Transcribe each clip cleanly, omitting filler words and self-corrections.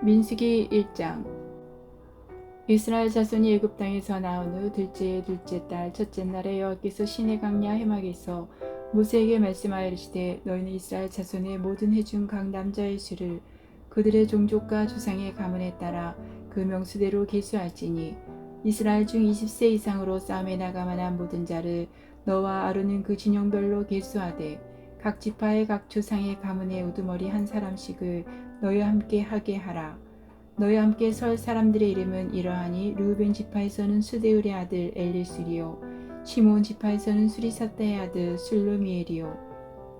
민수기 1장. 이스라엘 자손이 애굽 땅에서 나온 후 둘째 달 첫째 날에 여호와께서 시내 강야 해막에서 모세에게 말씀하시되 너희는 이스라엘 자손의 모든 해중 각 남자의 수를 그들의 종족과 조상의 가문에 따라 그 명수대로 계수할지니 이스라엘 중 20세 이상으로 싸움에 나가만한 모든 자를 너와 아론은 그 진영별로 계수하되 각 지파의 각 조상의 가문의 우두머리 한 사람씩을 너희와 함께 하게 하라. 너희와 함께 설 사람들의 이름은 이러하니 르우벤 지파에서는 수데울의 아들 엘리술이요 시므온 지파에서는 수리사다의 아들 술루미엘이요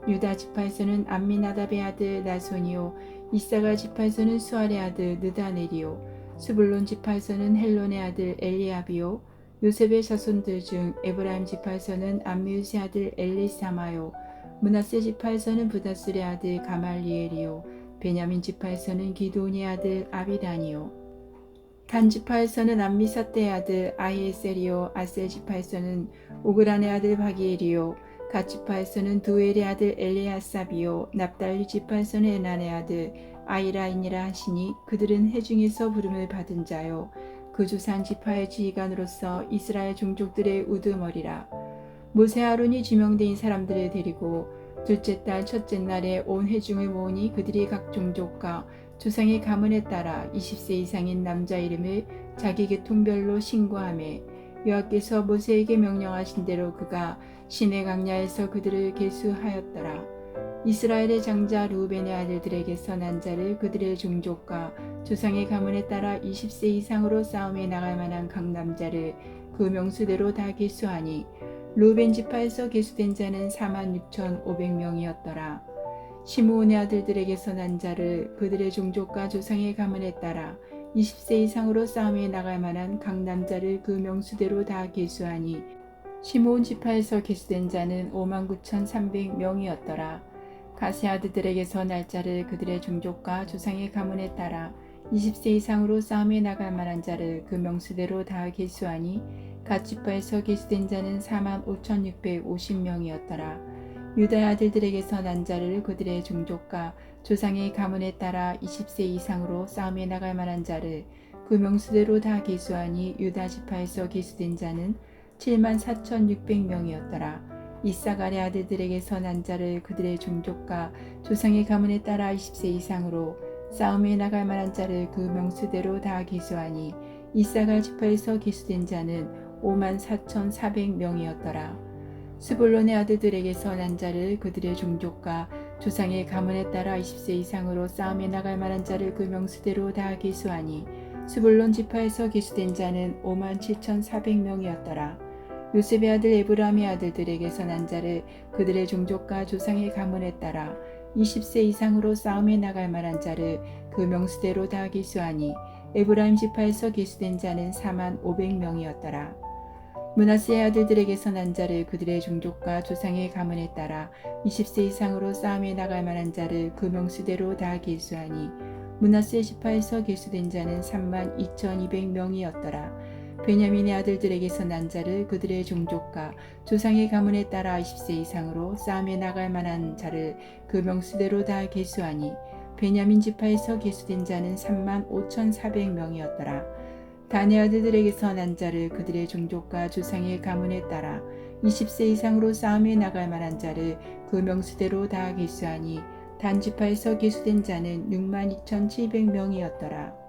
유다 지파에서는 암미나답의 아들 나손이요 이사갈 지파에서는 수알의 아들 느다넬이요 스불론 지파에서는 헬론의 아들 엘리압이요 요셉의 자손들 중 에브라임 지파에서는 암미우스의 아들 엘리사마요 므낫세 지파에서는 부다술의 아들 가말리엘이요 베냐민 지파에서는 기드온의 아들 아비단이요 단 지파에서는 암미사떼의 아들 아히에셀이요 아셀 지파에서는 오그란의 아들 바기엘이요 갓 지파에서는 두엘의 아들 엘리아삽이요 납달리 지파에서는 에난의 아들 아이라인이라 하시니 그들은 해중에서 부름을 받은 자요 그 조상 지파의 지휘관으로서 이스라엘 종족들의 우두머리라. 모세 아론이 지명된 사람들을 데리고 둘째 달 첫째 날에 온 회중을 모으니 그들이 각 종족과 조상의 가문에 따라 20세 이상인 남자 이름을 자기 계통별로 신고하매 여호와께서 모세에게 명령하신 대로 그가 시내 강야에서 그들을 계수하였더라. 이스라엘의 장자 르우벤의 아들들에게서 난 자를 그들의 종족과 조상의 가문에 따라 20세 이상으로 싸움에 나갈 만한 각 남자를 그 명수대로 다 계수하니 르우벤 지파에서 계수된 자는 46,500명이었더라. 시므온의 아들들에게서 난 자를 그들의 종족과 조상의 가문에 따라 20세 이상으로 싸움에 나갈 만한 각 남자를 그 명수대로 다 계수하니 시므온 지파에서 계수된 자는 59,300명이었더라. 가세 아들들에게서 날 자를 그들의 종족과 조상의 가문에 따라 20세 이상으로 싸움에 나갈 만한 자를 그 명수대로 다 계수하니 갓 지파에서 계수된 자는 45,650명이었더라. 유다의 아들들에게서 난 자를 그들의 종족과 조상의 가문에 따라 20세 이상으로 싸움에 나갈 만한 자를 그 명수대로 다 계수하니 유다 지파에서 계수된 자는 74,600명이었더라. 이사갈의 아들들에게서 난 자를 그들의 종족과 조상의 가문에 따라 20세 이상으로 싸움에 나갈 만한 자를 그 명수대로 다 계수하니 이사갈 지파에서 계수된 자는 54,400명이었더라. 스불론의 아들들에게서 난 자를 그들의 종족과 조상의 가문에 따라 20세 이상으로 싸움에 나갈 만한 자를 그 명수대로 다 계수하니 스불론 지파에서 계수된 자는 57,400명이었더라. 요셉의 아들 에브라임의 아들들에게서 난 자를 그들의 종족과 조상의 가문에 따라 20세 이상으로 싸움에 나갈 만한 자를 그 명수대로 다 계수하니 에브라임 지파에서 계수된 자는 45,000명이었더라. 므낫세의 아들들에게서 난 자를 그들의 종족과 조상의 가문에 따라 20세 이상으로 싸움에 나갈 만한 자를 그 명수대로 다 계수하니 므낫세 지파에서 계수된 자는 32,200명이었더라. 베냐민의 아들들에게서 난 자를 그들의 종족과 조상의 가문에 따라 20세 이상으로 싸움에 나갈 만한 자를 그 명수대로 다 계수하니 베냐민 지파에서 계수된 자는 35,400명이었더라. 단의 아들들에게서 난 자를 그들의 종족과 조상의 가문에 따라 20세 이상으로 싸움에 나갈 만한 자를 그 명수대로 다 계수하니 단 지파에서 계수된 자는 62,700명이었더라.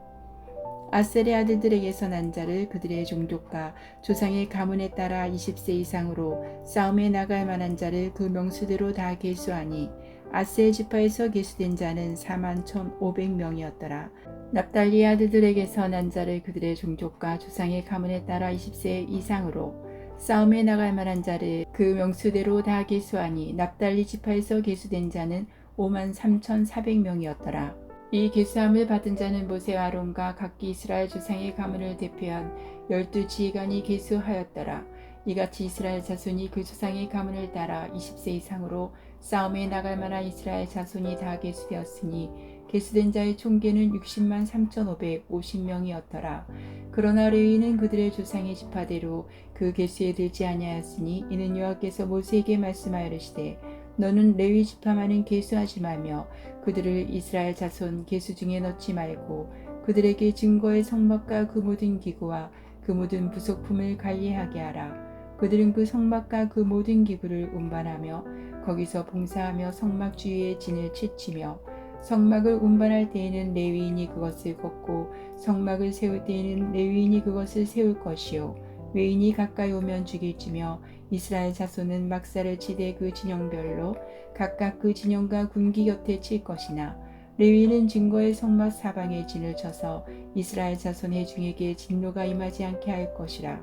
아셀의 아들들에게서 난 자를 그들의 종족과 조상의 가문에 따라 20세 이상으로 싸움에 나갈 만한 자를 그 명수대로 다 계수하니 아셀 지파에서 계수된 자는 41,500명이었더라. 납달리의 아들들에게서 난 자를 그들의 종족과 조상의 가문에 따라 20세 이상으로 싸움에 나갈 만한 자를 그 명수대로 다 계수하니 납달리 지파에서 계수된 자는 53,400명이었더라. 이 계수함을 받은 자는 모세와 아론과 각기 이스라엘 조상의 가문을 대표한 12지휘관이 계수하였더라. 이같이 이스라엘 자손이 그 조상의 가문을 따라 20세 이상으로 싸움에 나갈 만한 이스라엘 자손이 다 계수되었으니 계수된 자의 총계는 603,550명이었더라. 그러나 레위는 그들의 조상의 지파대로 그 계수에 들지 아니하였으니 이는 여호와께서 모세에게 말씀하여 이르시되 너는 레위 지파만은 계수하지 말며 그들을 이스라엘 자손 계수 중에 넣지 말고 그들에게 증거의 성막과 그 모든 기구와 그 모든 부속품을 관리하게 하라. 그들은 그 성막과 그 모든 기구를 운반하며 거기서 봉사하며 성막 주위에 진을 치치며 성막을 운반할 때에는 레위인이 그것을 걷고 성막을 세울 때에는 레위인이 그것을 세울 것이요 외인이 가까이 오면 죽일지며 이스라엘 자손은 막사를 치되 그 진영별로 각각 그 진영과 군기 곁에 칠 것이나 레위인은 증거의 성막 사방에 진을 쳐서 이스라엘 자손의 중에게 진노가 임하지 않게 할 것이라.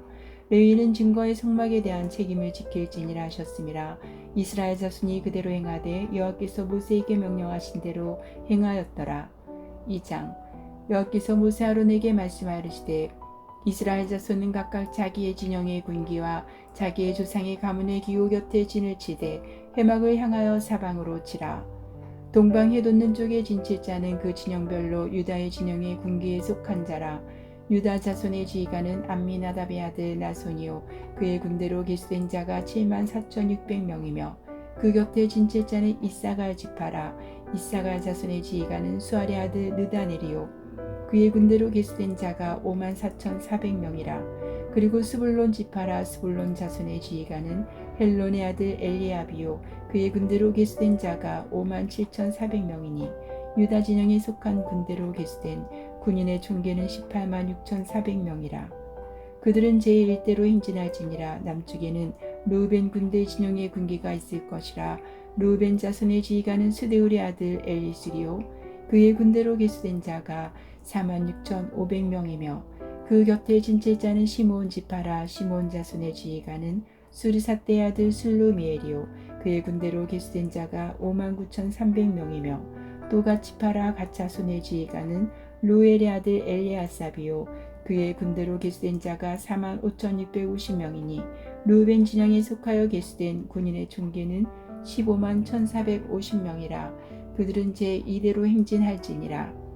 레위인은 증거의 성막에 대한 책임을 지킬지니라 하셨음이라. 이스라엘 자손이 그대로 행하되 여호와께서 모세에게 명령하신 대로 행하였더라. 2장. 여호와께서 모세 아론에게 말씀하시되 이스라엘 자손은 각각 자기의 진영의 군기와 자기의 조상의 가문의 기호 곁에 진을 치되 해막을 향하여 사방으로 치라. 동방해 돋는 쪽의 진칠자는 그 진영별로 유다의 진영의 군기에 속한 자라. 유다 자손의 지휘관은 암미나답의 아들 나손이요 그의 군대로 계수된 자가 74,600명이며 그 곁에 진칠자는 이사갈 지파라. 이사갈 자손의 지휘관은 수알의 아들 느다넬이요 그의 군대로 계수된 자가 54,400명이라. 그리고 스불론 지파라. 스불론 자손의 지휘관은 헬론의 아들 엘리압이요 그의 군대로 계수된 자가 57,400명이니 유다 진영에 속한 군대로 계수된 군인의 총계는 186,400명이라. 그들은 제1대로 행진할지니라. 남쪽에는 르우벤 군대 진영의 군기가 있을 것이라. 르우벤 자손의 지휘관은 스데울의 아들 엘리스리요 그의 군대로 계수된 자가 46,500명이며 그 곁에 진칠자는 시므온 지파라. 시므온 자손의 지휘관은 수리사떼의 아들 슬루미엘이요 그의 군대로 계수된 자가 59,300명이며 또 갓 지파라. 갓 자손의 지휘관은 루엘의 아들 엘리아삽이요 그의 군대로 계수된 자가 45,650명이니 르우벤 진영에 속하여 계수된 군인의 총계는 151,450명이라. 그들은 제2대로 행진할지니라.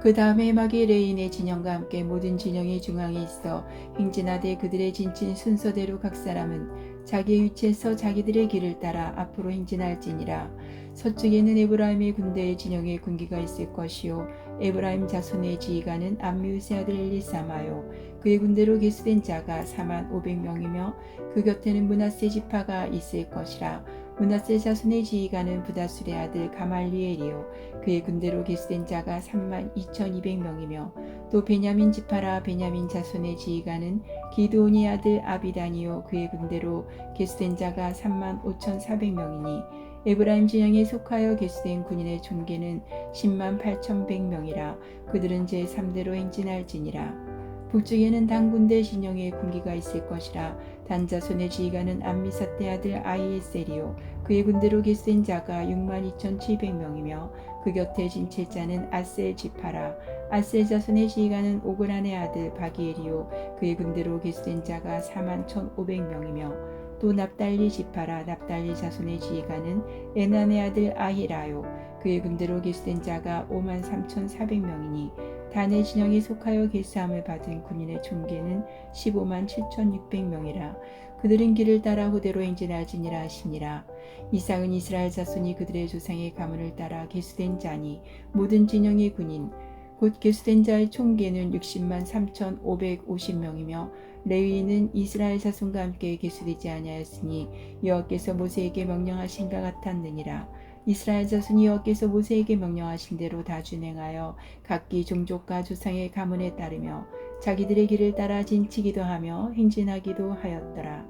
그 다음에 해막이 레인의 진영과 함께 모든 진영의 중앙에 있어 행진하되 그들의 진친 순서대로 각 사람은 자기의 위치에서 자기들의 길을 따라 앞으로 행진할지니라. 서쪽에는 에브라임의 군대의 진영의 군기가 있을 것이요 에브라임 자손의 지휘관은 암미우스의 아들 엘리사마요 그의 군대로 계수된 자가 45,500명이며 그 곁에는 므낫세 지파가 있을 것이라. 므낫세 자손의 지휘관은 부다술의 아들 가말리엘이요 그의 군대로 계수된 자가 32,200명이며 또 베냐민 지파라. 베냐민 자손의 지휘관은 기드온의 아들 아비단이요 그의 군대로 계수된 자가 35,400명이니 에브라임 진영에 속하여 계수된 군인의 총계는 108,100명이라. 그들은 제3대로 행진할지니라. 북쪽에는 단 군대 진영의 군기가 있을 것이라. 단 자손의 지휘관은 암미사떼 아들 아이에셀이요 그의 군대로 계수된 자가 62,700명이며 그 곁에 진칠자는 아셀 지파라. 아셀 자손의 지휘관은 오그란의 아들 바기엘이요 그의 군대로 계수된 자가 41,500명이며 또 납달리 지파라. 납달리 자손의 지휘관은 에난의 아들 아히라요 그의 군대로 계수된 자가 53,400명이니 단의 진영에 속하여 계수함을 받은 군인의 총계는 157,600명이라. 그들은 길을 따라 후대로 행진할지니라 하시니라. 이삭은 이스라엘 자손이 그들의 조상의 가문을 따라 계수된 자니 모든 진영의 군인 곧 계수된 자의 총계는 603,550명이며 레위인은 이스라엘 자손과 함께 계수되지 아니하였으니 여호와께서 모세에게 명령하신가 같았느니라. 이스라엘 자손이 여호와께서 모세에게 명령하신 대로 다 준행하여 각기 종족과 조상의 가문에 따르며 자기들의 길을 따라 진치기도 하며 행진하기도 하였더라.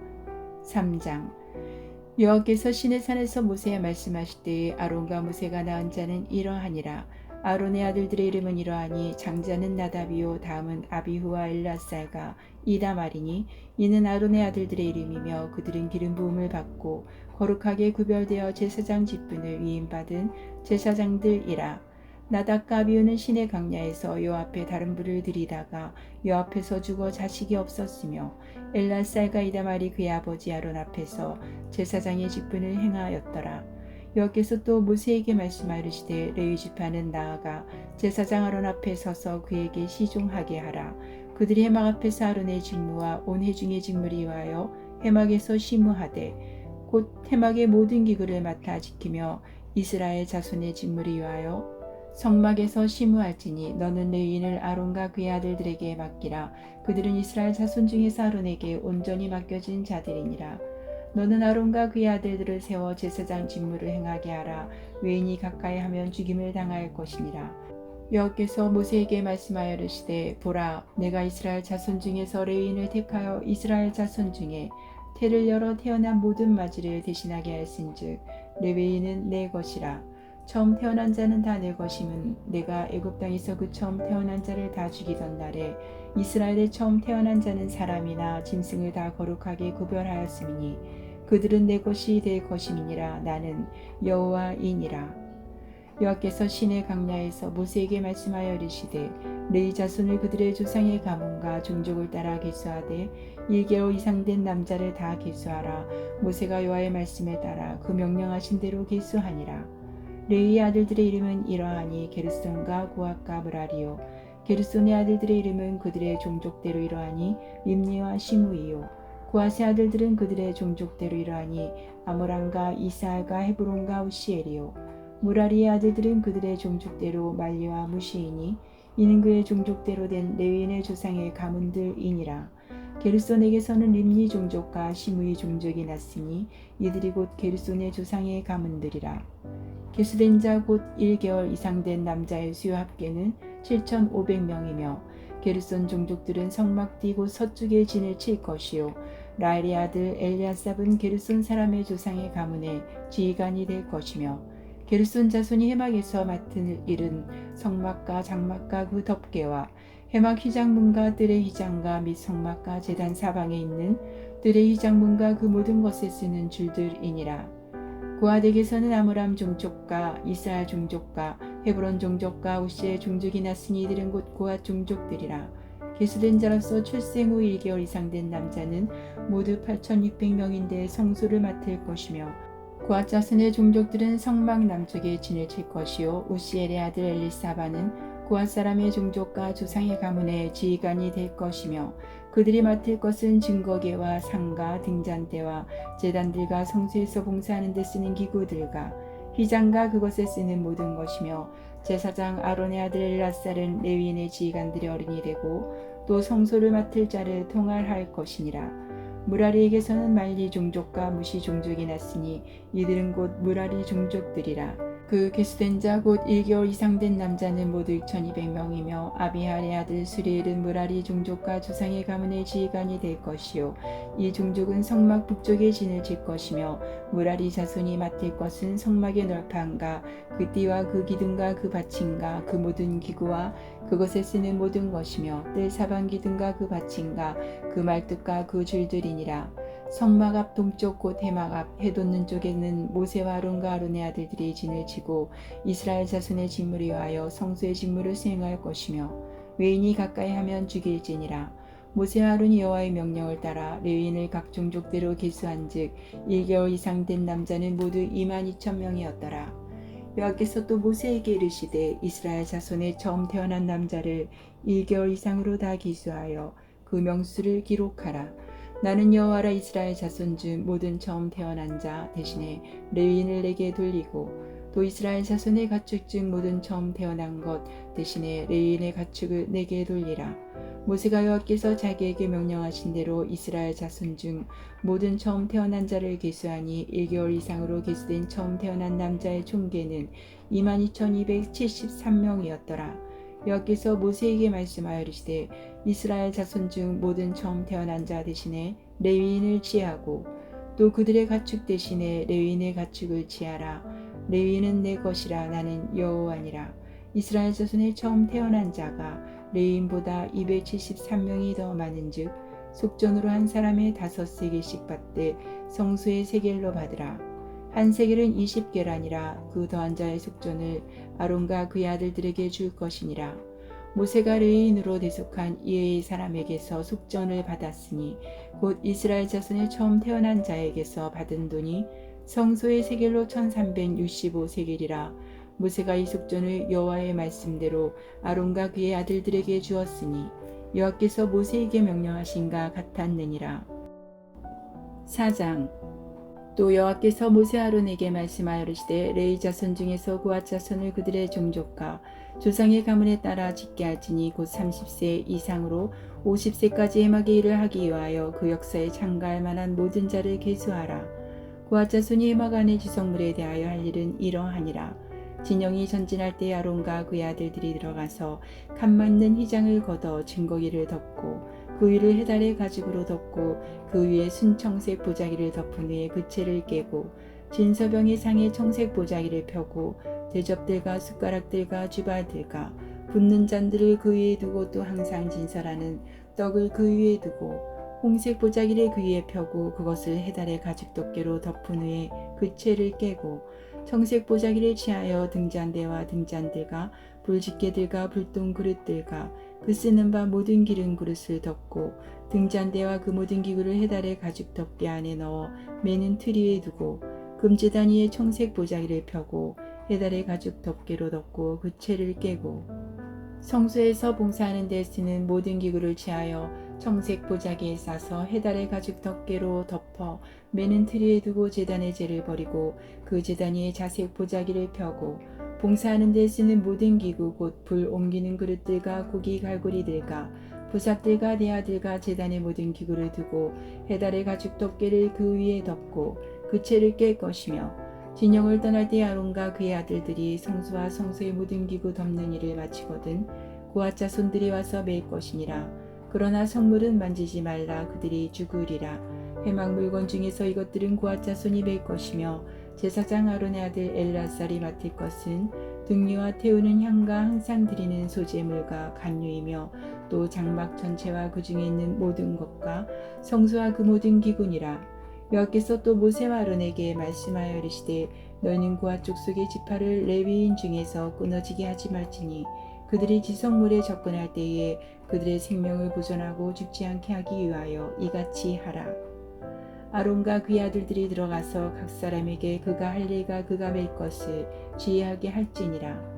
3장. 여호와께서 시내산에서 모세에 말씀하실 때에 아론과 모세가 낳은 자는 이러하니라. 아론의 아들들의 이름은 이러하니 장자는 나답이요 다음은 아비후와 엘라살과 이다말이니 이는 아론의 아들들의 이름이며 그들은 기름 부음을 받고 거룩하게 구별되어 제사장 직분을 위임받은 제사장들이라. 나답과 아비후는 시내 강야에서 여호와 앞에 다른 불을 들이다가 여호와 앞에서 죽어 자식이 없었으며 엘라살과 이다말이 그의 아버지 아론 앞에서 제사장의 직분을 행하였더라. 여호와께서 또 모세에게 말씀하시되 레위 지파는 나아가 제사장 아론 앞에 서서 그에게 시종하게 하라. 그들이 해막 앞에서 아론의 직무와 온 회중의 직무를 위하여 해막에서 시무하되 곧 해막의 모든 기구를 맡아 지키며 이스라엘 자손의 직무를 위하여 성막에서 심우할지니 너는 레위인을 아론과 그의 아들들에게 맡기라. 그들은 이스라엘 자손 중에서 아론에게 온전히 맡겨진 자들이니라. 너는 아론과 그의 아들들을 세워 제사장 직무를 행하게 하라. 외인이 가까이 하면 죽임을 당할 것이니라. 여호와께서 모세에게 말씀하여 이르시되 보라 내가 이스라엘 자손 중에서 레위인을 택하여 이스라엘 자손 중에 태를 열어 태어난 모든 마지를 대신하게 하였은즉 레위인은 내 것이라. 처음 태어난 자는 다 내 것임은 내가 애굽 땅에서 그 처음 태어난 자를 다 죽이던 날에 이스라엘의 처음 태어난 자는 사람이나 짐승을 다 거룩하게 구별하였음이니 그들은 내 것이 될 것임이니라. 나는 여호와이니라. 여호와께서 시내 강야에서 모세에게 말씀하여 이르시되 레위 자손을 그들의 조상의 가문과 종족을 따라 계수하되 1개월 이상 된 남자를 다 계수하라. 모세가 여호와의 말씀에 따라 그 명령하신 대로 계수하니라. 레위의 아들들의 이름은 이러하니 게르손과 고핫과 므라리요. 게르손의 아들들의 이름은 그들의 종족대로 이러하니 림니와 시므이요. 고핫의 아들들은 그들의 종족대로 이러하니 아므람과 이스할과 헤브론과 우시엘이요. 므라리의 아들들은 그들의 종족대로 말리와 무시이니 이는 그의 종족대로 된 레위인의 조상의 가문들이니라. 게르손에게서는 림니 종족과 시므이 종족이 났으니 이들이 곧 게르손의 조상의 가문들이라. 계수된 자 곧 1개월 이상 된 남자의 수요 합계는 7,500명이며 게르손 종족들은 성막 뒤 곧 서쪽에 진을 칠 것이요. 라엘의 아들 엘리아삽은 게르손 사람의 조상의 가문의 지휘관이 될 것이며 게르손 자손이 해막에서 맡은 일은 성막과 장막과 그 덮개와 해막 휘장문과 뜰의 휘장과 및 성막과 제단 사방에 있는 뜰의 휘장문과 그 모든 것에 쓰는 줄들이니라. 고핫에게서는 아므람 종족과 이스라엘 종족과 헤브론 종족과 우시의 종족이 났으니 이들은 곧 고핫 종족들이라. 계수된 자로서 출생 후 1개월 이상 된 남자는 모두 8,600명인데 성소를 맡을 것이며 고핫 자손의 종족들은 성막 남쪽에 진을 칠 것이요. 우시엘의 아들 엘리사바는 고핫 사람의 종족과 조상의 가문의 지휘관이 될 것이며 그들이 맡을 것은 증거계와 상가 등잔대와 제단들과 성소에서 봉사하는 데 쓰는 기구들과 휘장과 그것에 쓰는 모든 것이며 제사장 아론의 아들 엘라살은 레위인의 지휘관들의 어른이 되고 또 성소를 맡을 자를 통할할 것이니라. 므라리에게서는 말리 종족과 무시 종족이 났으니 이들은 곧 므라리 종족들이라. 그 계수된 자 곧 1개월 이상 된 남자는 모두 2,200명이며 아비할의 아들 수리엘은 므라리 종족과 조상의 가문의 지휘관이 될 것이요. 이 종족은 성막 북쪽에 진을 칠 것이며 므라리 자손이 맡을 것은 성막의 널판과 그 띠와 그 기둥과 그 받침과 그 모든 기구와 그것에 쓰는 모든 것이며 뜰 사방 기둥과 그 받침과 그 말뚝과 그 줄들이니라. 성막 앞 동쪽 곧 해막 앞 해돋는 쪽에는 모세와 아론과 아론의 아들들이 진을 치고 이스라엘 자손의 직무를 위하여 성소의 직무를 수행할 것이며 외인이 가까이 하면 죽일지니라. 모세와 아론이 여호와의 명령을 따라 레위인을 각 종족대로 계수한즉 1개월 이상 된 남자는 모두 22,000명이었더라. 여호와께서 또 모세에게 이르시되 이스라엘 자손의 처음 태어난 남자를 1개월 이상으로 다 계수하여 그 명수를 기록하라. 나는 여호와라. 이스라엘 자손 중 모든 처음 태어난 자 대신에 레위인을 내게 돌리고 또 이스라엘 자손의 가축 중 모든 처음 태어난 것 대신에 레위인의 가축을 내게 돌리라. 모세가 여호와께서 자기에게 명령하신 대로 이스라엘 자손 중 모든 처음 태어난 자를 계수하니 1개월 이상으로 계수된 처음 태어난 남자의 총계는 22,273명이었더라. 여호와께서 모세에게 말씀하여 이르시되 이스라엘 자손 중 모든 처음 태어난 자 대신에 레위인을 취하고 또 그들의 가축 대신에 레위인의 가축을 취하라. 레위인은 내 것이라. 나는 여호와니라. 이스라엘 자손의 처음 태어난 자가 레위인보다 273명이 더 많은즉 속전으로 한 사람의 5세겔씩 받되 성소의 세겔로 받으라. 한 세겔은 20계란이라. 그 더한 자의 속전을 아론과 그의 아들들에게 줄 것이니라. 모세가 레위인으로 대속한 이의 사람에게서 속전을 받았으니 곧 이스라엘 자손의 처음 태어난 자에게서 받은 돈이 성소의 세겔로 1,365세겔이라. 모세가 이 속전을 여호와의 말씀대로 아론과 그의 아들들에게 주었으니 여호와께서 모세에게 명령하신가 같았느니라. 4장 또 여호와께서 모세 아론에게 말씀하여르시되 레위 자손 중에서 고핫 자손을 그들의 종족과 조상의 가문에 따라 짓게 할지니 곧 30세 이상으로 50세까지 해막의 일을 하기 위하여 그 역사에 참가할 만한 모든 자를 계수하라. 고핫 자손이 해막 안의 지성물에 대하여 할 일은 이러하니라. 진영이 전진할 때 아론과 그의 아들들이 들어가서 칸 맞는 휘장을 걷어 증거기를 덮고 그 위를 해달의 가죽으로 덮고 그 위에 순청색 보자기를 덮은 후에 그 채를 깨고 진서병의 상에 청색 보자기를 펴고 대접들과 숟가락들과 주발들과 붓는 잔들을 그 위에 두고 또 항상 진설하는 떡을 그 위에 두고 홍색 보자기를 그 위에 펴고 그것을 해달의 가죽 덮개로 덮은 후에 그 채를 깨고 청색 보자기를 취하여 등잔대와 등잔들과 불집게들과 불똥 그릇들과 그 쓰는 바 모든 기름 그릇을 덮고 등잔대와 그 모든 기구를 해달의 가죽 덮개 안에 넣어 매는 틀 위에 두고 금제단 위에 청색 보자기를 펴고 해달의 가죽 덮개로 덮고 그 채를 깨고 성소에서 봉사하는 데 쓰는 모든 기구를 취하여 청색 보자기에 싸서 해달의 가죽 덮개로 덮어 매는 틀 위에 두고 제단의 재를 버리고 그 제단 위에 자색 보자기를 펴고 봉사하는 데 쓰는 모든 기구 곧 불 옮기는 그릇들과 고기 갈고리들과 부삽들과 대야들과 제단의 모든 기구를 두고 해달의 가죽 덮개를 그 위에 덮고 그 채를 깰 것이며 진영을 떠날 때 아론과 그의 아들들이 성소와 성소의 모든 기구 덮는 일을 마치거든 고핫 자손들이 와서 매일 것이니라. 그러나 성물은 만지지 말라. 그들이 죽으리라. 회막 물건 중에서 이것들은 고핫 자손이 맬 것이며 제사장 아론의 아들 엘라살이 맡을 것은 등류와 태우는 향과 항상 드리는 소재물과 간유이며 또 장막 전체와 그 중에 있는 모든 것과 성소와 그 모든 기구니라. 여호와께서 또 모세와 아론에게 말씀하여 이르시되 너희는 고핫 족속의 지파를 레위인 중에서 끊어지게 하지 말지니 그들이 지성물에 접근할 때에 그들의 생명을 보존하고 죽지 않게 하기 위하여 이같이 하라. 아론과 그의 아들들이 들어가서 각 사람에게 그가 할 일과 그가 맬 것을 지혜하게 할지니라.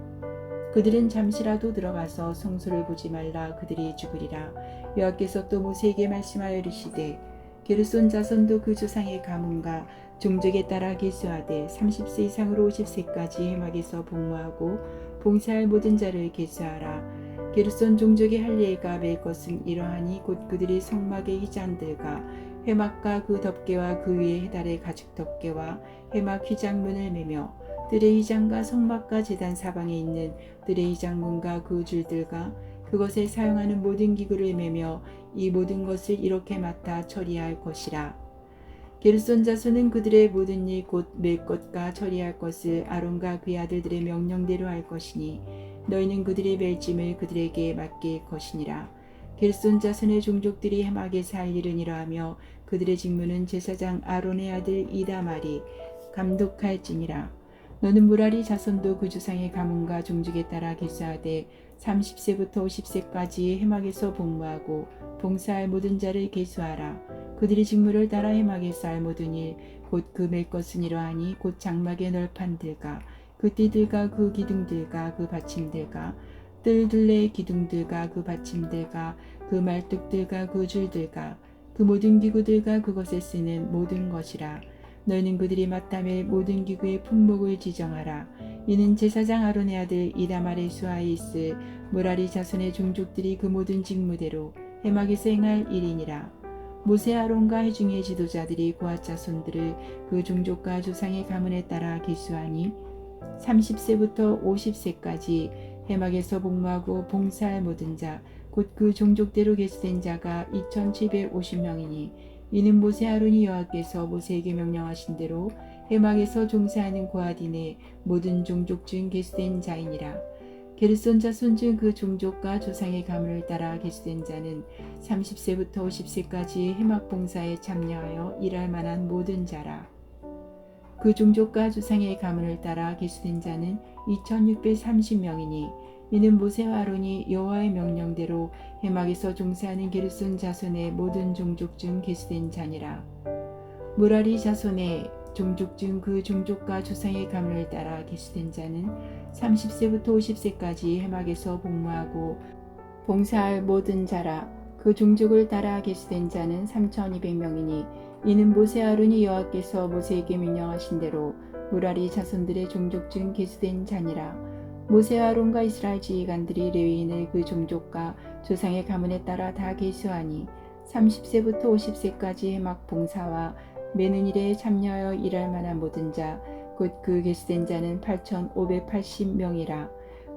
그들은 잠시라도 들어가서 성소를 보지 말라. 그들이 죽으리라. 여호와께서 또 모세에게 말씀하여 이르시되 게르손 자손도 그 조상의 가문과 종족에 따라 계수하되 30세 이상으로 50세까지 해막에서 복무하고 봉사할 모든 자를 계수하라. 게르손 종족의 할 일과 맬 것은 이러하니 곧 그들이 성막의 휘장들과 회막과 그 덮개와 그 위에 해달의 가죽 덮개와 회막 휘장문을 매며 뜰의 휘장과 성막과 제단 사방에 있는 뜰의 휘장문과 그 줄들과 그것에 사용하는 모든 기구를 매며 이 모든 것을 이렇게 맡아 처리할 것이라. 게르손 자손은 그들의 모든 일 곧 맬 것과 처리할 것을 아론과 그의 아들들의 명령대로 할 것이니 너희는 그들의 맬짐을 그들에게 맡길 것이니라. 게르손 자손의 종족들이 해막에서 할 일은 이러하며 그들의 직무는 제사장 아론의 아들 이다말이 감독할지니라. 너는 무라리 자손도 그 조상의 가문과 종족에 따라 계수하되 30세부터 50세까지 해막에서 복무하고 봉사할 모든 자를 계수하라. 그들이 직무를 따라 해막에서 할 모든 일 곧 그 맬 것은 이러하니 곧 장막의 널판들과 그 띠들과 그 기둥들과 그 받침들과 뜰 둘레의 기둥들과 그 받침들과 그 말뚝들과 그 줄들과 그 모든 기구들과 그것에 쓰는 모든 것이라. 너희는 그들이 맡아 맬 모든 기구의 품목을 지정하라. 이는 제사장 아론의 아들 이다말의 수하에 있을 무라리 자손의 종족들이 그 모든 직무대로 해막에서 행할 일이니라. 모세 아론과 회중의 지도자들이 고핫 자손들을 그 종족과 조상의 가문에 따라 계수하니 30세부터 50세까지 해막에서 복무하고 봉사할 모든 자 곧 그 종족대로 계수된 자가 2750명이니 이는 모세 아론이 여호와께서 모세에게 명령하신 대로 해막에서 종사하는 고핫인의 모든 종족 중 계수된 자이니라. 게르손 자손 중 그 종족과 조상의 가문을 따라 계수된 자는 30세부터 50세까지 해막 봉사에 참여하여 일할 만한 모든 자라. 그 종족과 조상의 가문을 따라 계수된 자는 2630명이니 이는 모세와 아론이 여호와의 명령대로 해막에서 종사하는 게르손 자손의 모든 종족 중 계수된 자니라. 무라리 자손의 종족 중 그 종족과 조상의 가문을 따라 계수된 자는 30세부터 50세까지 해막에서 복무하고 봉사할 모든 자라. 그 종족을 따라 계수된 자는 3200명이니 이는 모세 아론이 여호와께서 모세에게 명령하신 대로 무라리 자손들의 종족 중 계수된 자니라. 모세 아론과 이스라엘 지휘관들이 레위인을 그 종족과 조상의 가문에 따라 다 계수하니 30세부터 50세까지 해막 봉사와 매는 일에 참여하여 일할 만한 모든 자 곧 그 계수된 자는 8,580명이라.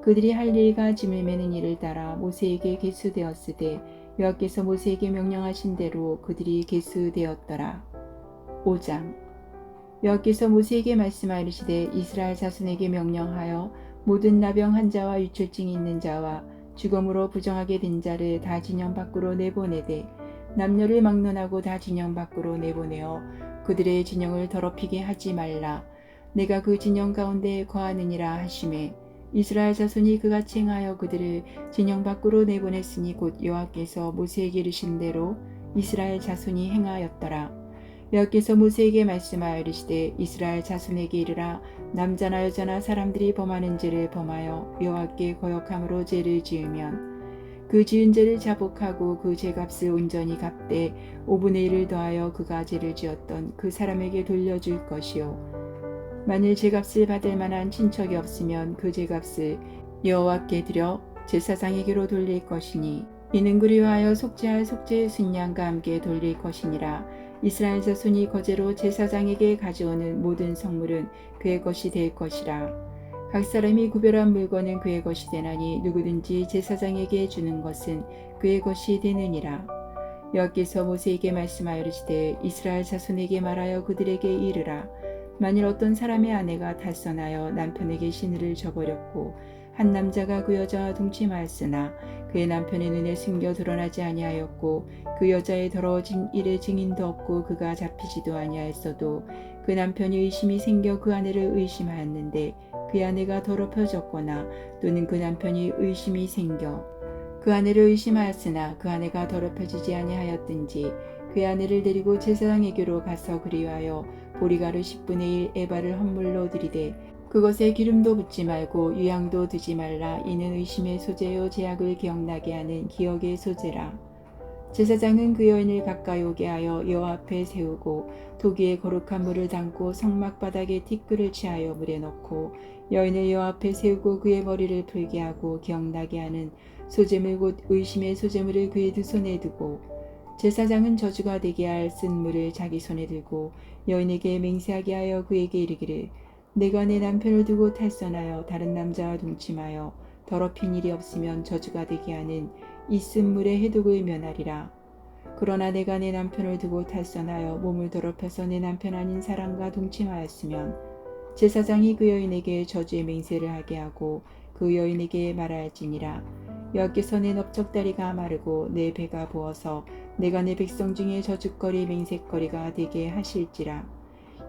그들이 할 일과 짐을 매는 일을 따라 모세에게 계수되었으되 여호와께서 모세에게 명령하신 대로 그들이 계수되었더라. 5장. 여호와께서 모세에게 말씀하시되 이스라엘 자손에게 명령하여 모든 나병 환자와 유출증이 있는 자와 죽음으로 부정하게 된 자를 다 진영 밖으로 내보내되 남녀를 막론하고 다 진영 밖으로 내보내어 그들의 진영을 더럽히게 하지 말라. 내가 그 진영 가운데 거하느니라 하시매 이스라엘 자손이 그같이 행하여 그들을 진영 밖으로 내보냈으니 곧 여호와께서 모세에게 이르신 대로 이스라엘 자손이 행하였더라. 여호와께서 모세에게 말씀하시되 이스라엘 자손에게 이르라. 남자나 여자나 사람들이 범하는 죄를 범하여 여호와께 거역함으로 죄를 지으면 그 지은 죄를 자복하고 그 죄값을 온전히 갚되 5분의 1을 더하여 그가 죄를 지었던 그 사람에게 돌려줄 것이요. 만일 죄값을 받을 만한 친척이 없으면 그 죄값을 여호와께 드려 제사장에게로 돌릴 것이니 이는 그리하여 속죄할 속죄의 순양과 함께 돌릴 것이니라. 이스라엘 자손이 거제로 제사장에게 가져오는 모든 성물은 그의 것이 될 것이라. 각 사람이 구별한 물건은 그의 것이 되나니 누구든지 제사장에게 주는 것은 그의 것이 되느니라. 여호와께서 모세에게 말씀하시되 이스라엘 자손에게 말하여 그들에게 이르라. 만일 어떤 사람의 아내가 탈선하여 남편에게 시누를 저버렸고 한 남자가 그 여자와 동침하였으나 그의 남편의 눈에 숨겨 드러나지 아니하였고 그 여자의 더러워진 일의 증인도 없고 그가 잡히지도 아니하였어도 그 남편이 의심이 생겨 그 아내를 의심하였는데 그 아내가 더럽혀졌거나 또는 그 남편이 의심이 생겨 그 아내를 의심하였으나 그 아내가 더럽혀지지 아니하였든지 그 아내를 데리고 제사장에게로 가서 그리하여 보리가루 10분의 1 에바를 헌물로 드리되 그것에 기름도 붓지 말고 유향도 두지 말라. 이는 의심의 소재요 제약을 기억나게 하는 기억의 소재라. 제사장은 그 여인을 가까이 오게 하여 여호와 앞에 세우고 도기에 거룩한 물을 담고 성막 바닥에 티끌을 취하여 물에 넣고 여인을 여호와 앞에 세우고 그의 머리를 풀게 하고 기억나게 하는 소재물 곧 의심의 소재물을 그의 두 손에 두고 제사장은 저주가 되게 할 쓴 물을 자기 손에 들고 여인에게 맹세하게 하여 그에게 이르기를 내가 내 남편을 두고 탈선하여 다른 남자와 동침하여 더럽힌 일이 없으면 저주가 되게 하는 이 쓴 물의 해독을 면하리라. 그러나 내가 내 남편을 두고 탈선하여 몸을 더럽혀서 내 남편 아닌 사람과 동침하였으면 제사장이 그 여인에게 저주의 맹세를 하게 하고 그 여인에게 말할지니라. 여호와께서 내 넓적다리가 마르고 내 배가 부어서 내가 내 백성 중에 저주거리 맹세거리가 되게 하실지라.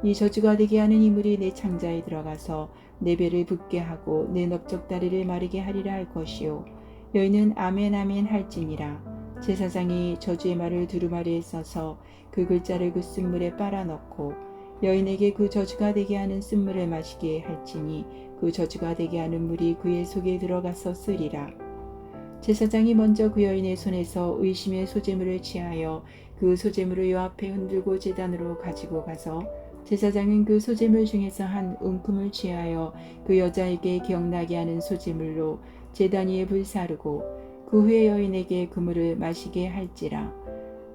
이 저주가 되게 하는 이물이 내 창자에 들어가서 내 배를 붓게 하고 내 넓적다리를 마르게 하리라 할 것이요. 여인은 아멘 아멘 할지니라. 제사장이 저주의 말을 두루마리에 써서 그 글자를 그 쓴물에 빨아넣고 여인에게 그 저주가 되게 하는 쓴물을 마시게 할지니 그 저주가 되게 하는 물이 그의 속에 들어가서 쓰리라. 제사장이 먼저 그 여인의 손에서 의심의 소재물을 취하여 그 소재물을 여호와 앞에 흔들고 제단으로 가지고 가서 제사장은 그 소재물 중에서 한 움큼을 취하여 그 여자에게 기억나게 하는 소재물로 제단 위에 불사르고 그 후에 여인에게 그 물을 마시게 할지라.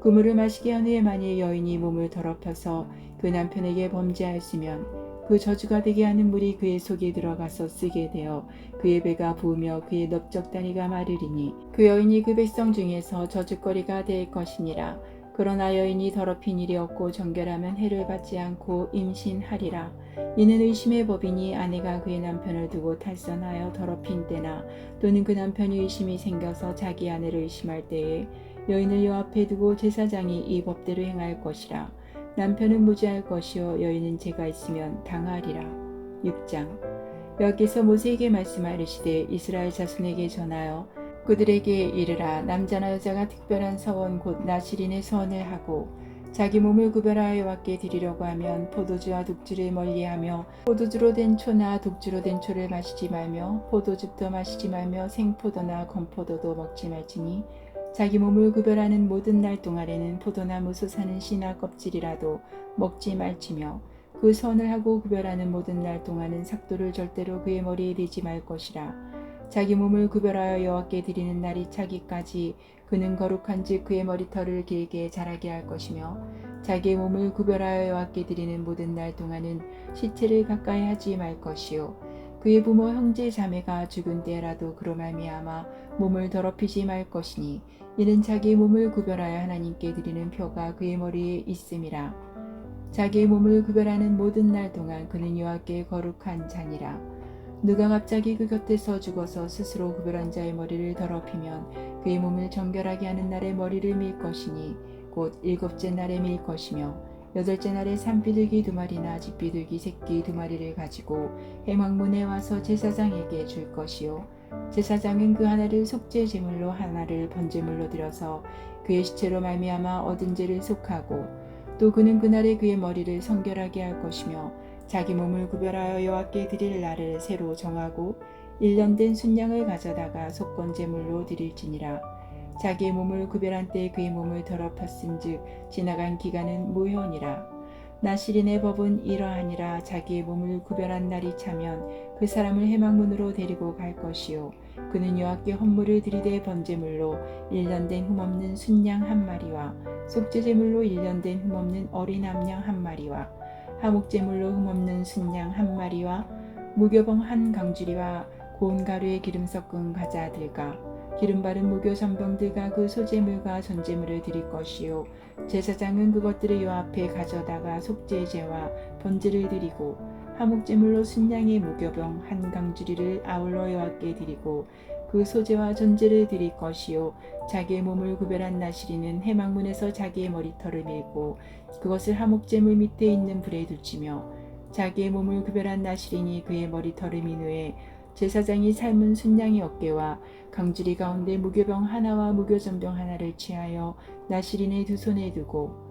그 물을 마시게 한 후에 만일 여인이 몸을 더럽혀서 그 남편에게 범죄하였으면 그 저주가 되게 하는 물이 그의 속에 들어가서 쓰게 되어 그의 배가 부으며 그의 넓적다리가 마르리니 그 여인이 그 백성 중에서 저주거리가 될 것이니라. 그러나 여인이 더럽힌 일이 없고 정결하면 해를 받지 않고 임신하리라. 이는 의심의 법이니 아내가 그의 남편을 두고 탈선하여 더럽힌 때나 또는 그 남편이 의심이 생겨서 자기 아내를 의심할 때에 여인을 여호와 앞에 두고 제사장이 이 법대로 행할 것이라. 남편은 무죄할 것이요 여인은 죄가 있으면 당하리라. 6장. 여호와께서 모세에게 말씀하시되 이스라엘 자손에게 전하여 그들에게 이르라. 남자나 여자가 특별한 서원 곧 나실인의 서원을 하고 자기 몸을 구별하여 여호와께 드리려고 하면 포도주와 독주를 멀리하며 포도주로 된 초나 독주로 된 초를 마시지 말며 포도즙도 마시지 말며 생포도나 건포도도 먹지 말지니 자기 몸을 구별하는 모든 날 동안에는 포도나무 솟아는 씨나 껍질이라도 먹지 말지며 그 선을 하고 구별하는 모든 날 동안은 삭도를 절대로 그의 머리에 대지 말 것이라. 자기 몸을 구별하여 여호와께 드리는 날이 차기까지 그는 거룩한즉 그의 머리털을 길게 자라게 할 것이며 자기의 몸을 구별하여 여호와께 드리는 모든 날 동안은 시체를 가까이 하지 말 것이요 그의 부모 형제 자매가 죽은 때라도 그로 말미암아 몸을 더럽히지 말 것이니 이는 자기의 몸을 구별하여 하나님께 드리는 표가 그의 머리에 있음이라. 자기의 몸을 구별하는 모든 날 동안 그는 여호와께 거룩한 자니라. 누가 갑자기 그 곁에서 죽어서 스스로 구별한 자의 머리를 더럽히면 그의 몸을 정결하게 하는 날에 머리를 밀 것이니 곧 일곱째 날에 밀 것이며 여덟째 날에 산비둘기 2마리나 집비둘기 새끼 2마리를 가지고 회막문에 와서 제사장에게 줄 것이요 제사장은 그 하나를 속죄 제물로 하나를 번제물로 드려서 그의 시체로 말미암아 얻은 죄를 속하고 또 그는 그날에 그의 머리를 성결하게 할 것이며 자기 몸을 구별하여 여호와께 드릴 날을 새로 정하고 1년 된 순양을 가져다가 속건 제물로 드릴지니라. 자기의 몸을 구별한 때 그의 몸을 더럽혔은즉 지나간 기간은 무효니라. 나실인의 법은 이러하니라. 자기의 몸을 구별한 날이 차면 그 사람을 회막문으로 데리고 갈 것이요 그는 여호와께 헌물을 드리되 번제물로 1년 된 흠없는 순양 1마리와 속죄제물로 1년 된 흠없는 어린 암양 1마리와 하목제물로 흠없는 순양 1마리와 무교병 1강주리와 고운 가루에 기름 섞은 과자들과 기름 바른 무교 전병들과 그 소제물과 전제물을 드릴 것이요 제사장은 그것들을 여호와 앞에 가져다가 속죄제와 번제를 드리고 하목제물로 순양의 무교병 1강주리를 아울러 여호와께 드리고 그 소제와 전제를 드릴 것이요 자기의 몸을 구별한 나시리는 회막문에서 자기의 머리털을 밀고 그것을 하목제물 밑에 있는 불에 둘지며 자기의 몸을 구별한 나시린이 그의 머리털을 민 후에 제사장이 삶은 순양의 어깨와 강주리 가운데 무교병 하나와 무교전병 하나를 취하여 나시린의 2손에 두고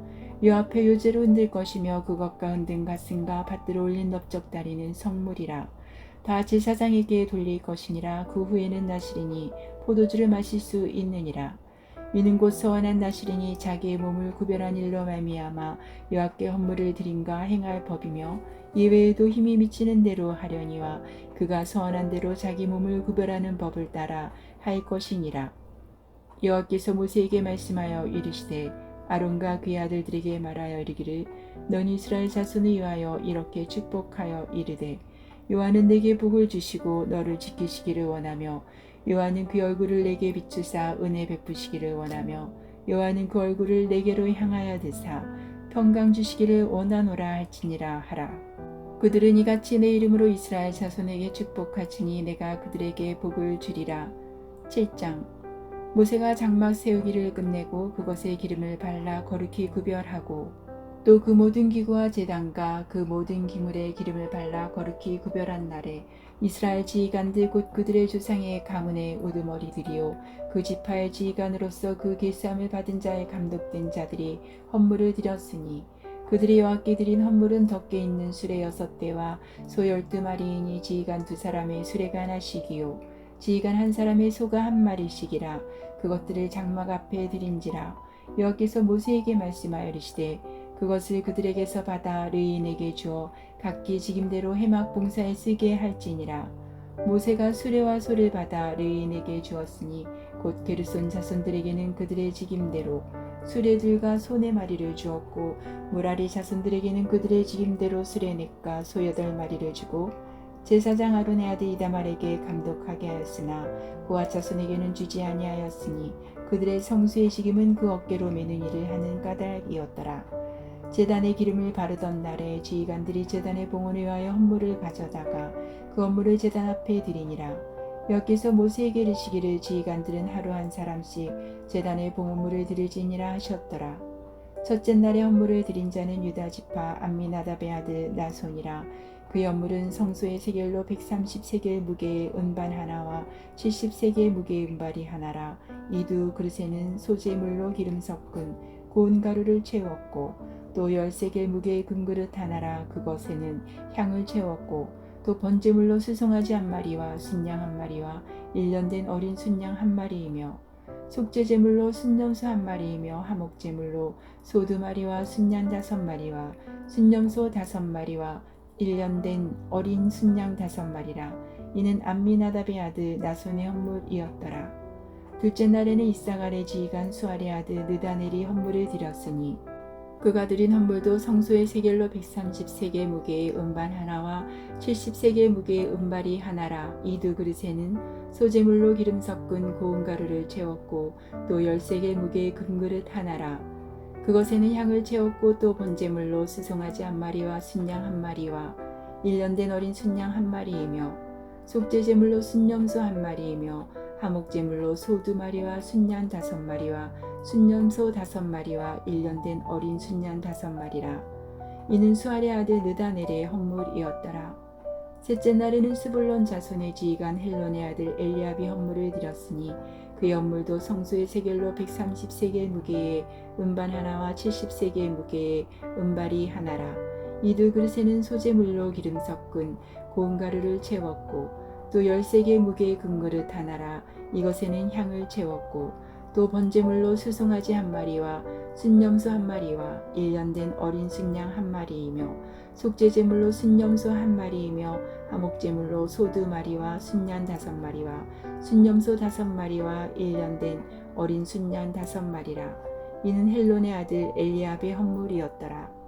여 앞에 요제로 흔들 것이며 그것과 흔든 가슴과 밭들어 올린 넓적다리는 성물이라. 다 제사장에게 돌릴 것이니라. 그 후에는 나시린이 포도주를 마실 수 있느니라. 이는 곧 서원한 나시린이 자기의 몸을 구별한 일로 말미암아 여호와께 헌물을 드림과 행할 법이며 이외에도 힘이 미치는 대로 하려니와 그가 서원한 대로 자기 몸을 구별하는 법을 따라 할 것이니라. 여호와께서 모세에게 말씀하여 이르시되 아론과 그의 아들들에게 말하여 이르기를 넌 이스라엘 자손을 위하여 이렇게 축복하여 이르되 여호와는 내게 복을 주시고 너를 지키시기를 원하며 여호와는 그 얼굴을 내게 비추사 은혜 베푸시기를 원하며 여호와는 그 얼굴을 내게로 향하여 드사 평강 주시기를 원하노라 할지니라 하라. 그들은 이같이 내 이름으로 이스라엘 자손에게 축복하지니 내가 그들에게 복을 주리라. 7장 모세가 장막 세우기를 끝내고 그것에 기름을 발라 거룩히 구별하고 또 그 모든 기구와 제단과 그 모든 기물에 기름을 발라 거룩히 구별한 날에 이스라엘 지휘관들 곧 그들의 조상의 가문의 우두머리들이요 그 지파의 지휘관으로서 그 계수함을 받은 자의 감독된 자들이 헌물을 드렸으니 그들이 여호와께 드린 헌물은 덮개 있는 수레 6대와 소 12마리이니 지휘관 2사람의 수레가 하나씩이요 지휘관 1사람의 소가 1마리씩이라. 그것들을 장막 앞에 드린지라. 여호와께서 모세에게 말씀하여 이르시되 그것을 그들에게서 받아 르인에게 주어 각기 직임대로 회막 봉사에 쓰게 할지니라. 모세가 수레와 소를 받아 르인에게 주었으니 곧 게르손 자손들에게는 그들의 직임대로 수레들과 소 4마리를 주었고 무라리 자손들에게는 그들의 직임대로 수레 4과 소 8마리를 주고 제사장 아론의 아들 이다말에게 감독하게 하였으나 그와 자손에게는 주지 아니하였으니 그들의 성수의 직임은 그 어깨로 매는 일을 하는 까닭이었더라. 제단에 기름을 바르던 날에 지휘관들이 제단의 봉헌을 위하여 헌물을 가져다가 그 헌물을 제단 앞에 드리니라. 여호와께서 모세에게 이르시기를 지휘관들은 하루 1사람씩 제단의 봉헌물을 드릴지니라 하셨더라. 첫째 날에 헌물을 드린 자는 유다 지파 암미나답의 아들 나손이라. 그의 헌물은 성소의 세겔로 130세겔 무게의 은반 하나와 70세겔 무게의 은발이 하나라. 이 두 그릇에는 소재물로 기름 섞은 고운 가루를 채웠고 또 10세겔 무게의 금그릇 하나라. 그것에는 향을 채웠고 또 번제물로 수송아지 1마리와 순양 1마리와 1년 된 어린 순양 1마리이며 속죄제물로 순염소 1마리이며 화목제물로 소 2마리와 순양 5마리와 순염소 5마리와 1년 된 어린 순양 5마리라. 이는 암미나답의 아들 나손의 헌물이었더라. 둘째 날에는 이사갈의 지휘관 수알의 아들 느다넬이 헌물을 드렸으니 그가 드린 헌물도 성소의 세겔로 130세겔 무게의 음반 하나와 70세겔 무게의 음발이 하나라. 이 두 그릇에는 소제물로 기름 섞은 고운 가루를 채웠고 또 10세겔 무게의 금그릇 하나라. 그것에는 향을 채웠고 또 번제물로 수송아지 1마리와 순양 1마리와 1년 된 어린 순양 1마리이며 속죄제물로 순염소 1마리이며 화목제물로 소 2마리와 순양 5마리와 순염소 5마리와 1년 된 어린 순양 5마리라. 이는 수알의 아들 느다넬의 헌물이었더라. 셋째 날에는 스불론 자손의 지휘관 헬론의 아들 엘리압이 헌물을 드렸으니 그의 헌물도 성소의 세겔로 130세겔 무게의 음반 하나와 70세겔 무게의 음발이 하나라. 이 두 그릇에는 소제물로 기름 섞은 고운 가루를 채웠고 또 10세겔 무게의 금그릇 하나라. 이것에는 향을 채웠고 또 번제물로 수송아지 1마리와 순염소 1마리와 1년 된 어린 순양 1마리이며 속죄제물로 순염소 1마리이며 화목제물로 소 2마리와 순양 5마리와 순염소 5마리와 1년 된 어린 순양 5마리라. 이는 헬론의 아들 엘리압의 헌물이었더라.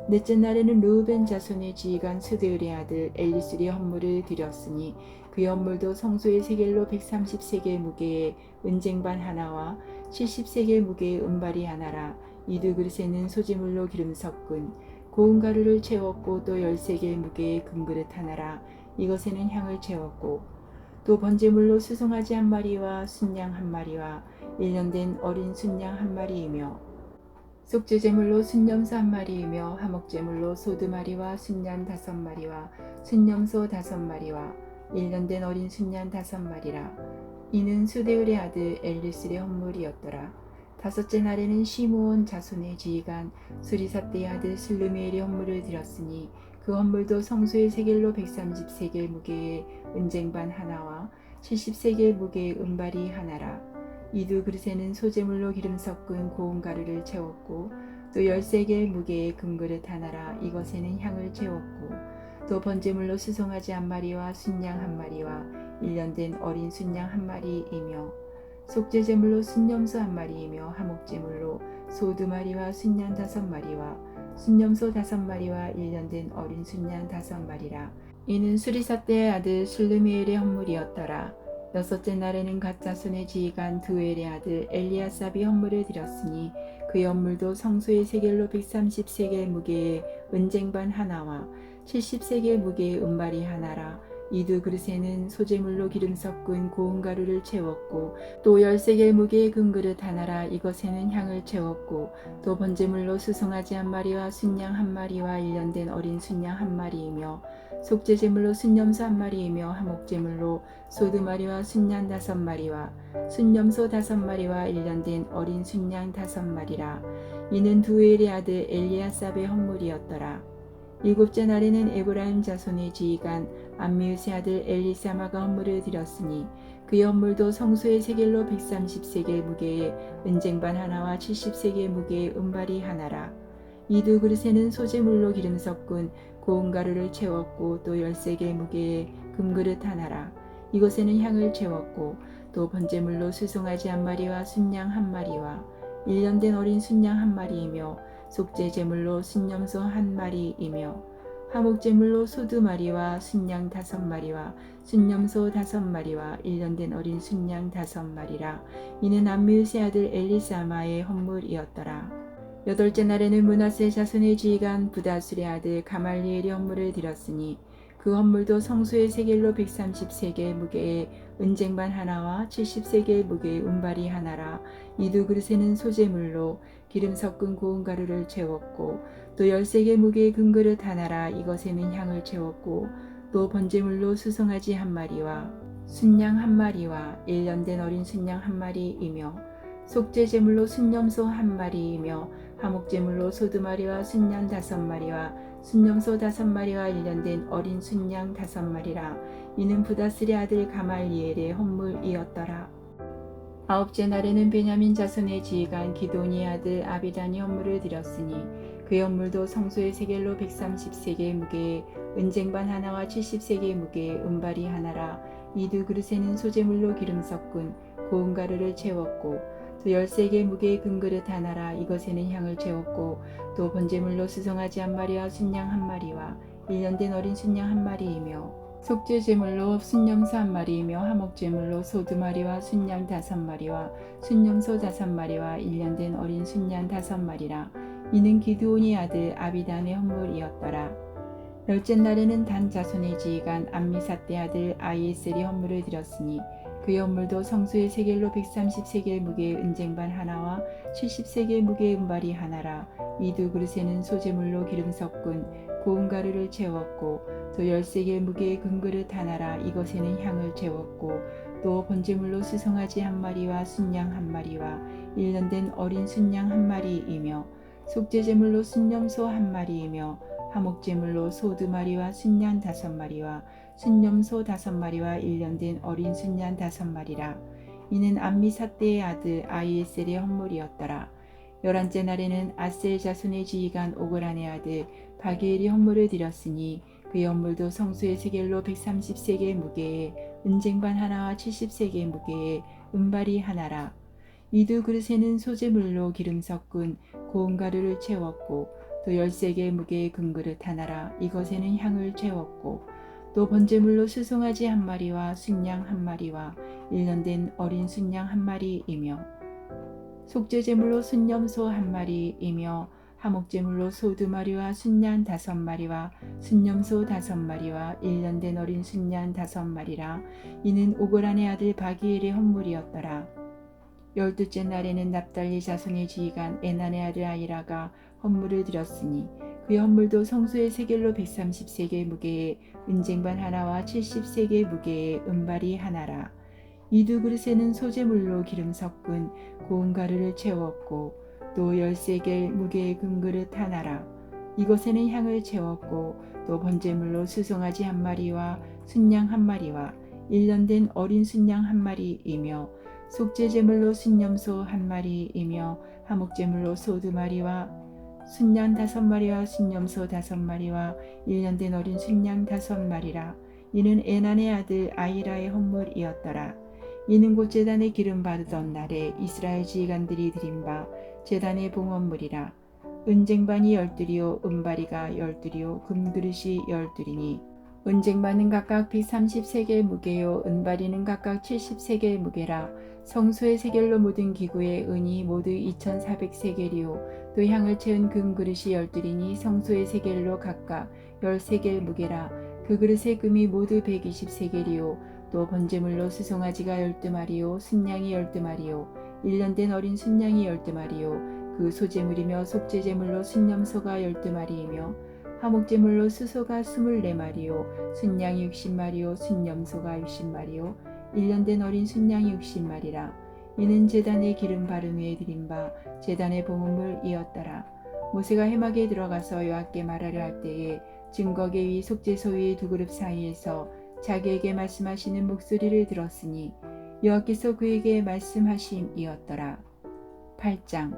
넷째 날에는 르우벤 자손의 지휘관 스드울의 아들 엘리술이 헌물을 드렸으니 그의 헌물도 성소의 세겔로 130세겔 무게의 은쟁반 하나와 70세겔 무게의 은발이 하나라. 이 두 그릇에는 소제물로 기름 섞은 고운 가루를 채웠고 또 10세겔 무게의 금그릇 하나라. 이것에는 향을 채웠고 또 번제물로 수송아지 1마리와 순양 1마리와 1년 된 어린 순양 1마리이며 속죄제물로 순염소 1마리이며 화목제물로 소 2마리와 순양 5마리와 순염소 5마리와 1년 된 어린 순양 5마리라. 이는 수데울의 아들 엘리슬의 헌물이었더라. 다섯째 날에는 시므온 자손의 지휘관 수리사떼의 아들 슬루미엘의 헌물을 드렸으니 그 헌물도 성소의 세겔로 130세겔 무게의 은쟁반 하나와 70세겔 무게의 은발이 하나라. 이 두 그릇에는 소제물로 기름 섞은 고운 가루를 채웠고 또 10세겔 무게의 금그릇 하나라. 이것에는 향을 채웠고 또 번제물로 수송아지 1마리와 순양 1마리와 1년 된 어린 순양 1마리이며 속죄제물로 순염소 1마리이며 화목제물로 소 2마리와 순양 5마리와 순염소 5마리와 1년 된 어린 순양 5마리라. 이는 수리사떼의 아들 슬루미엘의 헌물이었더라. 여섯째 날에는 갓 자손의 지휘관 두엘의 아들 엘리아삽이 헌물을 드렸으니 그의 헌물도 성소의 세겔로 130세겔 무게의 은쟁반 하나와 70세겔 무게의 은발이 하나라. 이 두 그릇에는 소제물로 기름 섞은 고운 가루를 채웠고 또 10세겔 무게의 금그릇 하나라. 이것에는 향을 채웠고 또 번제물로 수송아지 1마리와 순양 1마리와 1년 된 어린 순양 1마리이며 속죄제물로 순염소 1마리이며 화목제물로 소 2마리와 순양 5마리와 순염소 5마리와 1년 된 어린 순양 5마리라. 이는 두엘의 아들 엘리아삽의 헌물이었더라. 일곱째 날에는 에브라임 자손의 지휘관 암미우스의 아들 엘리사마가 헌물을 드렸으니 그의 헌물도 성소의 세겔로 130세겔 무게의 은쟁반 하나와 70세겔 무게의 은발이 하나라. 이 두 그릇에는 소제물로 기름 섞은 고운 가루를 채웠고 또 10세겔 무게의 금그릇 하나라. 이것에는 향을 채웠고 또 번제물로 수송아지 1마리와 순양 1마리와 1년 된 어린 순양 1마리이며 속죄제물로 순염소 1마리이며 화목제물로 소 2마리와 순양 5마리와 순염소 5마리와 1년 된 어린 순양 5마리라. 이는 암미우스의 아들 엘리사마의 헌물이었더라. 여덟째 날에는 므낫세 자손의 지휘관 부다술의 아들 가말리엘의 헌물을 드렸으니 그 헌물도 성소의 세겔로 130세겔 무게의 은쟁반 하나와 70세겔 무게의 은발이 하나라. 이 두 그릇에는 소제물로 기름 섞은 고운 가루를 채웠고 또 10세겔 무게의 금그릇 하나라. 이것에는 향을 채웠고 또 번제물로 수송아지 1마리와 순양 1마리와 1년 된 어린 순양 1마리이며 속죄제물로 순염소 1마리이며 화목제물로 소 2마리와 순양 5마리와 순염소 5마리와 1년 된 어린 순양 5마리라. 이는 부다슬의 아들 가말리엘의 헌물이었더라. 아홉째 날에는 베냐민 자손의 지휘관 기도니 아들 아비단이 헌물을 드렸으니 그의 헌물도 성소의 세겔로 130세겔 무게의 은쟁반 하나와 70세겔 무게의 은발이 하나라. 이 두 그릇에는 소재물로 기름 섞은 고운 가루를 채웠고 또 10세겔 무게의 금그릇 하나라. 이것에는 향을 채웠고 또 번제물로 수송아지 한 마리와 순양 한 마리와 1년 된 어린 순양 한 마리이며 속죄제물로 순염소 한 마리이며 화목제물로 소 2마리와 순양 5마리와 순염소 5마리와 1년 된 어린 순양 5마리라. 이는 기드온의 아들 아비단의 헌물이었더라. 열째 날에는 단 자손의 지휘관 암미사대 아들 아이에셀이 헌물을 드렸으니 그의 헌물도 성소의 세겔로 130세겔 무게의 은쟁반 하나와 70세겔 무게의 은발이 하나라. 이 두 그릇에는 소재물로 기름 섞은 고운 가루를 채웠고 또 10세겔 무게의 금그릇 하나라. 이것에는 향을 채웠고 또 번제물로 수송아지 한 마리와 순양 한 마리와 1년 된 어린 순양 한 마리이며 속죄제물로 순염소 한 마리이며 화목제물로 소 2마리와 순양 5마리와 순염소 5마리와 1년 된 어린 순양 5마리라. 이는 암미사대의 아들 아이에셀의 헌물이었더라. 11째 날에는 아셀 자손의 지휘관 오그란의 아들 바게엘이 헌물을 드렸으니 그의 헌물도 성소의 세겔로 130세겔 무게의 은쟁반 하나와 70세겔 무게의 은발이 하나라. 이 두 그릇에는 소재물로 기름 섞은 고운 가루를 채웠고 또 10세겔 무게의 금그릇 하나라. 이것에는 향을 채웠고 또 번제물로 수송아지 한 마리와 순양 한 마리와 1년 된 어린 순양 한 마리이며 속죄제물로 순염소 한 마리이며 화목제물로 소 2마리와 순양 5마리와 순염소 5마리와 1년 된 어린 순양 5마리라. 이는 오그란의 아들 바기엘의 헌물이었더라. 12째 날에는 납달리 자손의 지휘관 에난의 아들 아이라가 헌물을 드렸으니 그의 헌물도 성소의 세겔로 130세겔 무게의 은쟁반 하나와 70세겔 무게의 은발이 하나라. 이 두 그릇에는 소재물로 기름 섞은 고운 가루를 채웠고 또 10세겔 무게의 금그릇 하나라. 이것에는 향을 채웠고 또 번제물로 수송아지 한 마리와 순양 한 마리와 1년 된 어린 순양 한 마리이며 속죄제물로 순염소 한 마리이며 화목제물로 소 2마리와 순양 5마리와 순염소 5마리와 1년 된 어린 순양 5마리라. 이는 에난의 아들 아이라의 헌물이었더라. 이는 곧 제단에 기름 바르던 날에 이스라엘 지휘관들이 드린 바 제단의 봉헌물이라. 은쟁반이 12요 은바리가 12요 금그릇이 12이니 은쟁반은 각각 130세겔 무게요 은바리는 각각 70세겔 무게라. 성소의 세겔로 모든 기구의 은이 모두 2400세겔이요 또 향을 채운 금그릇이 12이니 성소의 세겔로 각각 10세겔 무게라. 그 그릇의 금이 모두 120세겔이요 또 번제물로 수송아지가 12마리요 순양이 12마리요 1년 된 어린 순양이 12마리요 그 소제물이며 속죄제물로 순염소가 12마리이며 화목제물로 수소가 24마리요 순양이 60마리요 순염소가 60마리요 1년 된 어린 순양이 60마리라. 이는 제단에 기름 바른 후에 드린 바 제단의 봉헌물이었더라. 모세가 회막에 들어가서 여호와께 말하려 할 때에 증거계 위 속죄소 위 두 그릇 사이에서 자기에게 말씀하시는 목소리를 들었으니 여호와께서 그에게 말씀하심이었더라. 8장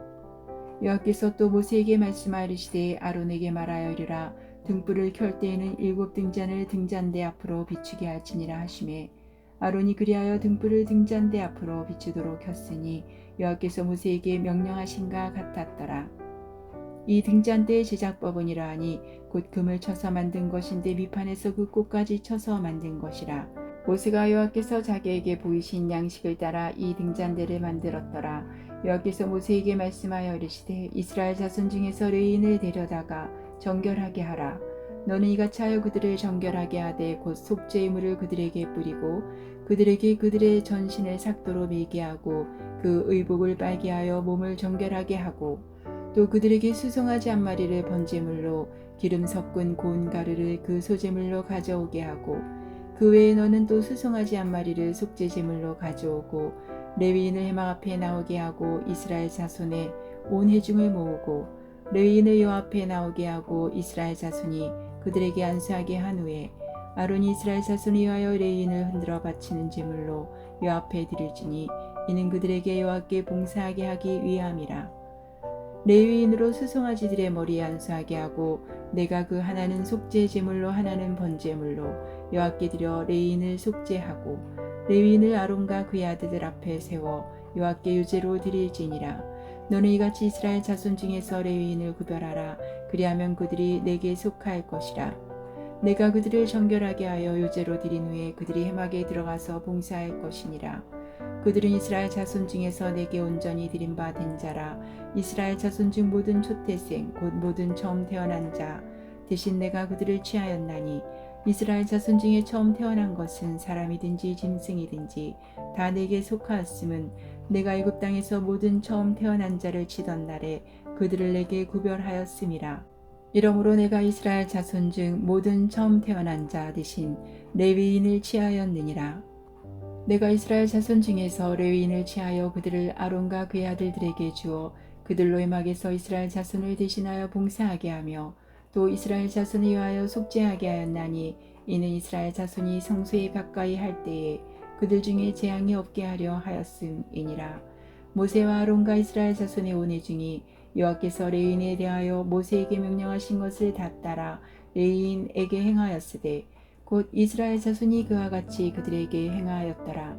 여호와께서 또 모세에게 말씀하시되 아론에게 말하여 이르라. 등불을 켤 때에는 7 등잔을 등잔대 앞으로 비추게 할지니라 하시매 아론이 그리하여 등불을 등잔대 앞으로 비추도록 켰으니 여호와께서 모세에게 명령하신가 같았더라. 이 등잔대의 제작법은 이러하니 곧 금을 쳐서 만든 것인데 밑판에서 그 꽃까지 쳐서 만든 것이라. 모세가 여호와께서 자기에게 보이신 양식을 따라 이 등잔대를 만들었더라. 여호와께서 모세에게 말씀하여 이르시되 이스라엘 자손 중에서 레위인을 데려다가 정결하게 하라. 너는 이같이 하여 그들을 정결하게 하되 곧 속죄의 물을 그들에게 뿌리고 그들에게 그들의 전신을 삭도로 밀게 하고 그 의복을 빨게 하여 몸을 정결하게 하고 또 그들에게 수송아지 한 마리를 번제물로 기름 섞은 고운 가루를 그 소제물로 가져오게 하고 그 외에 너는 또 수송아지 한 마리를 속죄제물로 가져오고 레위인을 회막 앞에 나오게 하고 이스라엘 자손의 온 회중을 모으고 레위인을 여호와 앞에 나오게 하고 이스라엘 자손이 그들에게 안수하게 한 후에 아론이 이스라엘 자손을 위하여 레위인을 흔들어 바치는 제물로 여호와 앞에 드릴지니 이는 그들에게 여호와께 봉사하게 하기 위함이라. 레위인으로 수송아지들의 머리에 안수하게 하고 내가 그 하나는 속죄 제물로 하나는 번제물로 여호와께 드려 레위인을 속죄하고 레위인을 아론과 그의 아들들 앞에 세워 여호와께 유제로 드릴지니라. 너는 이같이 이스라엘 자손 중에서 레위인을 구별하라. 그리하면 그들이 내게 속할 것이라. 내가 그들을 정결하게 하여 유제로 드린 후에 그들이 회막에 들어가서 봉사할 것이니라. 그들은 이스라엘 자손 중에서 내게 온전히 드린 바 된 자라. 이스라엘 자손 중 모든 초태생 곧 모든 처음 태어난 자 대신 내가 그들을 취하였나니 이스라엘 자손 중에 처음 태어난 것은 사람이든지 짐승이든지 다 내게 속하였음은 내가 애굽 땅에서 모든 처음 태어난 자를 치던 날에 그들을 내게 구별하였음이라. 이러므로 내가 이스라엘 자손 중 모든 처음 태어난 자 대신 레위인을 취하였느니라. 내가 이스라엘 자손 중에서 레위인을 취하여 그들을 아론과 그의 아들들에게 주어 그들로 회막에서 이스라엘 자손을 대신하여 봉사하게 하며 또 이스라엘 자손을 위하여 속죄하게 하였나니 이는 이스라엘 자손이 성소에 가까이 할 때에 그들 중에 재앙이 없게 하려 하였음이니라. 모세와 아론과 이스라엘 자손의 온회 중이 여호와께서 레위인에 대하여 모세에게 명령하신 것을 다 따라 레위인에게 행하였으되 곧 이스라엘 자손이 그와 같이 그들에게 행하였더라.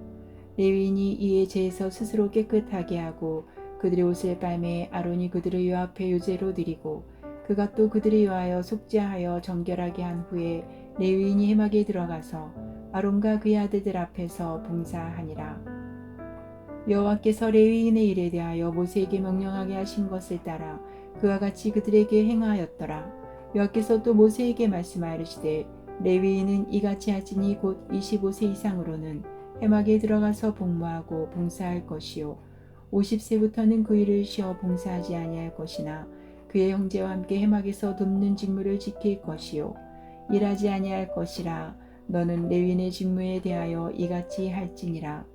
레위인이 이에 제에서 스스로 깨끗하게 하고 그들의 옷을 빨매 아론이 그들을 여호와 앞에 유제로 드리고 그가 또 그들을 위하여 속죄하여 정결하게 한 후에 레위인이 회막에 들어가서 아론과 그의 아들들 앞에서 봉사하니라. 여호와께서 레위인의 일에 대하여 모세에게 명령하게 하신 것을 따라 그와 같이 그들에게 행하였더라. 여호와께서 또 모세에게 말씀하시되 레위인은 이같이 하지니 곧 25세 이상으로는 회막에 들어가서 복무하고 봉사할 것이요 50세부터는 그 일을 쉬어 봉사하지 아니할 것이나 그의 형제와 함께 회막에서 돕는 직무를 지킬 것이요 일하지 아니할 것이라. 너는 레위인의 직무에 대하여 이같이 할지니라.